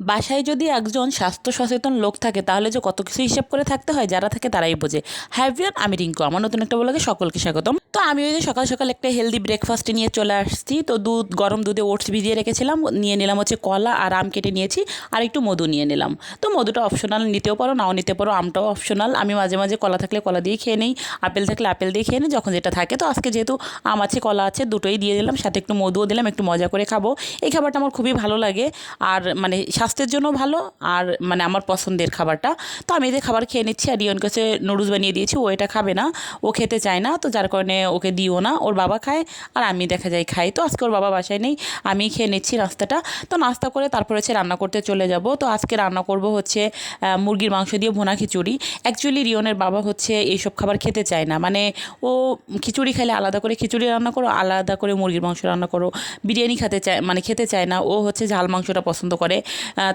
বাসায় যদি একজন স্বাস্থ্য সচেতন লোক থাকে তাহলে যে কত কিছু হিসাব করে থাকতে হয় যারা থাকে তারাই বোঝে। হাই এভরিওয়ান, আমি রিঙ্কু, আমার নতুন একটা ব্লগে সকলকে স্বাগতম। তো আমি ওই যে সকাল সকাল একটা হেলদি ব্রেকফাস্ট নিয়ে চলে আসছি। তো গরম দুধে ওটস ভিজিয়ে রেখেছিলাম, নিয়ে নিলাম হচ্ছে কলা আর আম কেটে নিয়েছি, আর একটু মধু নিয়ে নিলাম। তো মধুটা অপশনাল, নিতেও পারো নাও নিতে পারো, আমটাও অপশনাল। আমি মাঝে মাঝে কলা থাকলে কলা দিয়ে খেয়ে নিই, আপেল থাকলে আপেল দিয়ে খেয়ে নিই, যখন যেটা থাকে। তো আজকে যেহেতু আম আছে কলা আছে দুটোই দিয়ে দিলাম, সাথে একটু মধুও দিলাম, একটু মজা করে খাবো। এই খাবারটা আমার খুবই ভালো লাগে, আর মানে স্বাস্থ্যের জন্য ভালো, আর মানে আমার পছন্দের খাবারটা। তো আমি এদের খাবার খেয়ে নিচ্ছি, আর রিয়ন কাছে নুডলস বানিয়ে দিয়েছি, ও এটা খাবে না, ও খেতে চায় না, তো যার কারণে ওকে দিও না। ওর বাবা খায় আর আমি দেখা যায় খাই। তো আজকে ওর বাবা বাসায় নেই, আমি খেয়ে নিচ্ছি নাস্তাটা। তো নাস্তা করে তারপর হচ্ছে রান্না করতে চলে যাব। তো আজকে রান্না করব হচ্ছে মুরগির মাংস দিয়ে ভুনা খিচুড়ি। অ্যাকচুয়ালি রিয়নের বাবা হচ্ছে এইসব খাবার খেতে চায় না, মানে ও খিচুড়ি খেলে আলাদা করে খিচুড়ি রান্না করো, আলাদা করে মুরগির মাংস রান্না করো। বিরিয়ানি খেতে চায় না, ও হচ্ছে ঝাল মাংসটা পছন্দ করে।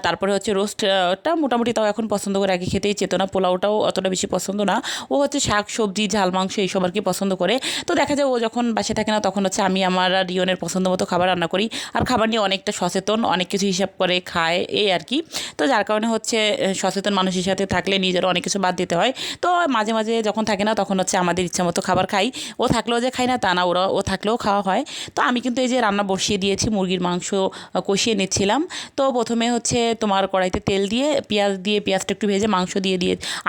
তারপরে হচ্ছে রোস্টটা মোটামুটি তাও এখন পছন্দ করে, আগে খেতেই চেত না। পোলাওটাও অতটা বেশি পছন্দ না, ও হচ্ছে শাক সবজি ঝাল মাংস এইসব আর কি পছন্দ করে। তো দেখা যায় ও যখন বাসে থাকে না তখন হচ্ছে আমি আমার আর রিয়নের পছন্দ মতো খাবার রান্না করি, আর খাবার নিয়ে অনেকটা সচেতন, অনেক কিছু হিসাব করে খায় এই আর কি। তো যার কারণে হচ্ছে সচেতন মানুষের সাথে থাকলে নিজেরও অনেক কিছু বাদ দিতে হয়। তো মাঝে মাঝে যখন থাকে না তখন হচ্ছে আমাদের ইচ্ছা মতো খাবার খাই। ও থাকলেও যে খাই না তা না, ও থাকলেও খাওয়া হয়। তো আমি কিন্তু এই যে রান্না বসিয়ে দিয়েছি, মুরগির মাংস কষিয়ে নিচ্ছিলাম। তো প্রথমে হচ্ছে তোমার কড়াইতে তেল দিয়ে পেঁয়াজটা একটু ভেজে মাংস দিয়ে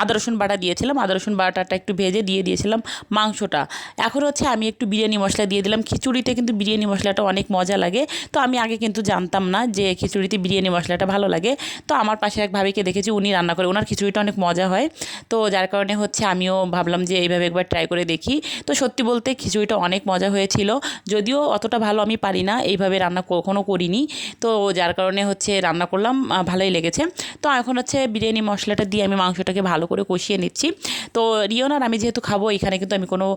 আদা রসুন বাটা দিয়েছিলাম, আদা রসুন বাটাটা একটু ভেজে দিয়ে দিয়েছিলাম মাংসটা। এখন হচ্ছে আমি একটু বিরিয়ানি মশলা দিয়ে দিলাম। খিচুড়িতে কিন্তু বিরিয়ানি মশলাটা অনেক মজা লাগে। তো আমি আগে কিন্তু জানতাম না যে খিচুড়িতে বিরিয়ানি মশলাটা ভালো লাগে। তো আমার পাশে এক ভাবিকে দেখেছি, উনি রান্না করে, ওনার খিচুড়িটা অনেক মজা হয়। তো যার কারণে হচ্ছে আমিও ভাবলাম যে এইভাবে একবার ট্রাই করে দেখি। তো সত্যি বলতে খিচুড়িটা অনেক মজা হয়েছিল, যদিও অতটা ভালো আমি পারি না, এইভাবে রান্না কখনো করিনি। তো যার কারণে হচ্ছে রান্না করলাম, ভালোই লেগেছে। তো এখন হচ্ছে বিরিয়ানি মশলাটা দিয়ে আমি মাংসটাকে ভালো করে কষিয়ে নিচ্ছি। তো রিয়ন আর আমি যেহেতু খাবো, এখানে কিন্তু আমি কোনো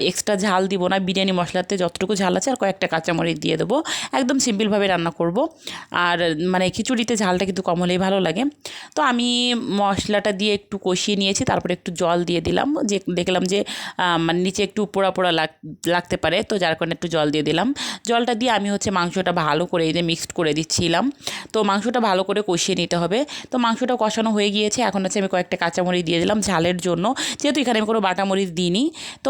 এক্সট্রা ঝাল দিব না, বিরিয়ানি মশলাতে যতটুকু ঝাল আছে আর কয়েকটা কাঁচামরিচ দিয়ে দেবো, একদম সিম্পলভাবে রান্না করব। আর মানে খিচুড়িতে ঝালটা কিন্তু কম হলেই ভালো লাগে। তো আমি মশলাটা দিয়ে একটু কষিয়ে নিয়েছি, তারপরে একটু জল দিয়ে দিলাম, যে দেখলাম যে মানে নিচে একটু পোড়া পোড়া লাগতে পারে, তো যার কারণে একটু জল দিয়ে দিলাম। জলটা দিয়ে আমি হচ্ছে মাংসটা ভালো করে এই যে মিক্সড করে দিচ্ছিলাম। তো মাংসটা ভালো করে কষিয়ে নিতে হবে। তো মাংসটা কষানো হয়ে গিয়েছে, এখন হচ্ছে আমি কয়েকটা কাঁচামরিচ দিয়ে দিলাম ঝালের জন্য, যেহেতু এখানে আমি কোনো বাটামরিচ দিইনি। তো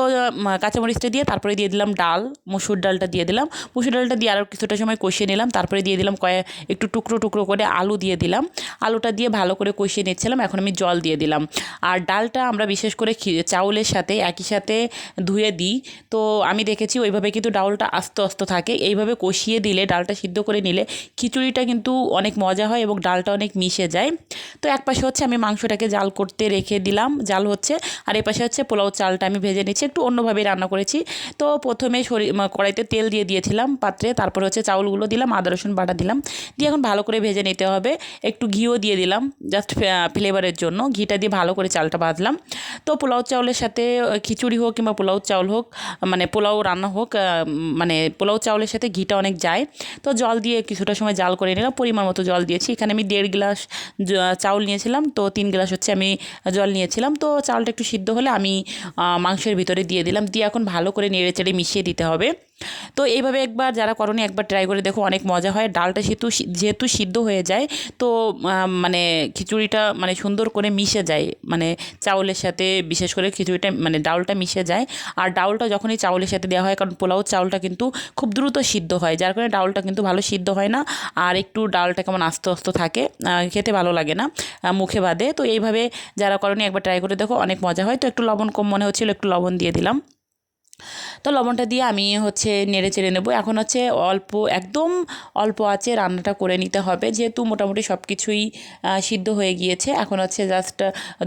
কাঁচামরিচটা দিয়ে তারপরে দিয়ে দিলাম ডাল, মসুর ডালটা দিয়ে দিলাম। মসুর ডালটা দিয়ে আরও কিছুটা সময় কষিয়ে নিলাম, তারপরে দিয়ে দিলাম একটু টুকরো টুকরো করে আলু দিয়ে দিলাম। আলুটা দিয়ে ভালো করে কষিয়ে নিচ্ছিলাম, এখন আমি জল দিয়ে দিলাম। আর ডালটা আমরা বিশেষ করে চাউলের সাথে একই সাথে ধুয়ে দিই। তো আমি দেখেছি ওইভাবে কিন্তু ডালটা আস্তে আস্তে থাকে, এইভাবে কষিয়ে দিলে, ডালটা সিদ্ধ করে নিলে খিচুড়িটা কিন্তু অনেক মজা হয় এবং ডালটা অনেক মিশে যায়। তো এক পাশে হচ্ছে আমি মাংসটাকে জাল করতে রেখে দিলাম, জাল হচ্ছে, আর এই পাশে হচ্ছে পোলাও চালটা আমি ভেজে নিচ্ছি, একটু অন্যভাবে রান্না করেছি। তো প্রথমে কড়াইতে তেল দিয়ে দিয়েছিলাম পাত্রে, তারপরে হচ্ছে চাউলগুলো দিলাম, আদা রসুন বাটা দিলাম, দিয়ে এখন ভালো করে ভেজে নিতে হবে। একটু ঘিও দিয়ে দিলাম জাস্ট ফ্লেভারের জন্য, ঘিটা দিয়ে ভালো করে চালটা ভাজলাম। তো পোলাও চাউলের সাথে খিচুড়ি হোক কিংবা পোলাও চাউল হোক, মানে পোলাও রান্না হোক, মানে পোলাও চাউলের সাথে ঘিটা অনেক যায়। তো জল দিয়ে কিছুটা সময় জাল করে নিলাম, পরিমাণ মতো জল দিয়েছি। এখানে আমি 1.5 গ্লাস চাউল নিয়েছিলাম, তো 3 গ্লাস হচ্ছে আমি জল নিয়েছিলাম। তো চাউলটা একটু সিদ্ধ হলে আমি মাংসের ভিতরে দিয়ে দিলাম, দিয়ে এখন ভালো করে নেড়ে চেড়ে মিশিয়ে দিতে হবে। তো এইভাবে একবার যারা করনি একবার ট্রাই করে দেখো, অনেক মজা হয়। ডালটা যেহেতু সিদ্ধ হয়ে যায়, তো মানে খিচুড়িটা মানে সুন্দর করে মিশে যায়, মানে চাউলের সাথে বিশেষ করে খিচুড়িটা মানে ডালটা মিশে যায়। আর ডালটা যখনই চাউলের সাথে দেওয়া হয়, কারণ পোলাও চাউলটা কিন্তু খুব দ্রুত সিদ্ধ হয়, যার কারণে ডালটা কিন্তু ভালো সিদ্ধ হয় না, আর একটু ডালটা কেমন আস্তে আস্তে থাকে, খেতে ভালো লাগে না, মুখে বাদে। তো এইভাবে যারা করনি একবার ট্রাই করে দেখো, অনেক মজা হয়। তো একটু লবণ কম মনে হচ্ছিলো, একটু লবণ দিয়ে দিলাম। তো লবণটা দিয়ে আমি হচ্ছে নেড়ে চেড়ে নেবো। এখন হচ্ছে একদম অল্প আঁচে রান্নাটা করে নিতে হবে, যেহেতু মোটামুটি সব কিছুই সিদ্ধ হয়ে গিয়েছে। এখন হচ্ছে জাস্ট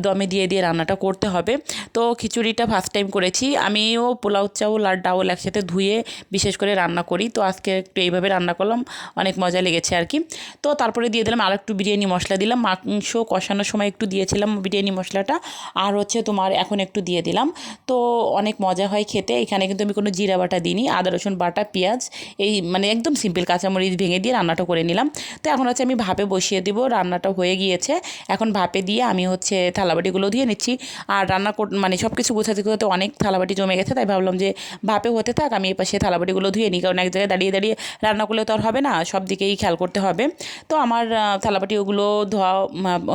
দমে দিয়ে দিয়ে রান্নাটা করতে হবে। তো খিচুড়িটা ফার্স্ট টাইম করেছি, আমিও পোলাও চাউল আর ডাউল একসাথে ধুয়ে বিশেষ করে রান্না করি। তো আজকে একটু এইভাবে রান্না করলাম, অনেক মজা লেগেছে আর কি। তো তারপরে দিয়ে দিলাম আর একটু বিরিয়ানি মশলা দিলাম, মাংস কষানোর সময় একটু দিয়েছিলাম বিরিয়ানি মশলাটা, আর হচ্ছে তোমার এখন একটু দিয়ে দিলাম। তো অনেক মজা হয় খেতে এখানে কিন্তু আমি কোনো জিরা বাটা দিইনি, আদা রসুন বাটা, পেঁয়াজ, এই মানে একদম সিম্পল কাঁচামরিচ ভেঙে দিয়ে রান্নাটা করে নিলাম। তো এখন হচ্ছে আমি ভাপে বসিয়ে দিব, রান্নাটা হয়ে গিয়েছে। এখন ভাপে দিয়ে আমি হচ্ছে থালাবাটিগুলো ধুয়ে নিচ্ছি। আর রান্না মানে সব কিছু গোছাতে গোছাতে অনেক থালাবাটি জমে গেছে, তাই ভাবলাম যে ভাপে হতে থাক, আমি এপাশে থালাবাটিগুলো ধুয়ে নিই, কারণ এক জায়গায় দাঁড়িয়ে দাঁড়িয়ে রান্না করলে তো আর হবে না, সব দিকেই খেয়াল করতে হবে। তো আমার থালাবাটি ওগুলো ধোয়া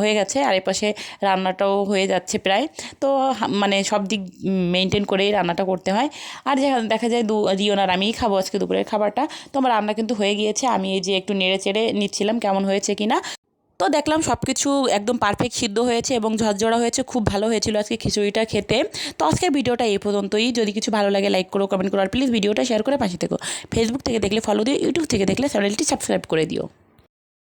হয়ে গেছে, আর এপাশে রান্নাটাও হয়ে যাচ্ছে প্রায়। তো মানে সব দিক মেনটেন করেই রান্নাটা করতে হয়। আর দেখা যায় রিওন আর আমিই খাবো আজকে দুপুরের খাবারটা। তো আমার রান্না কিন্তু হয়ে গিয়েছে, আমি এই যে একটু নেড়ে চেড়ে নিচ্ছিলাম কেমন হয়েছে কিনা। তো দেখলাম সব কিছু একদম পারফেক্ট সিদ্ধ হয়েছে এবং ঝরঝরা হয়েছে, খুব ভালো হয়েছিল আজকে খিচুড়িটা খেতে। তো আজকের ভিডিওটা এই পর্যন্তই। যদি কিছু ভালো লাগে লাইক করো, কমেন্ট করো, আর প্লিজ ভিডিওটা শেয়ার করে পাশে থেকো। ফেসবুক থেকে দেখলে ফলো দিও, ইউটিউব থেকে দেখলে চ্যানেলটি সাবস্ক্রাইব করে দিও।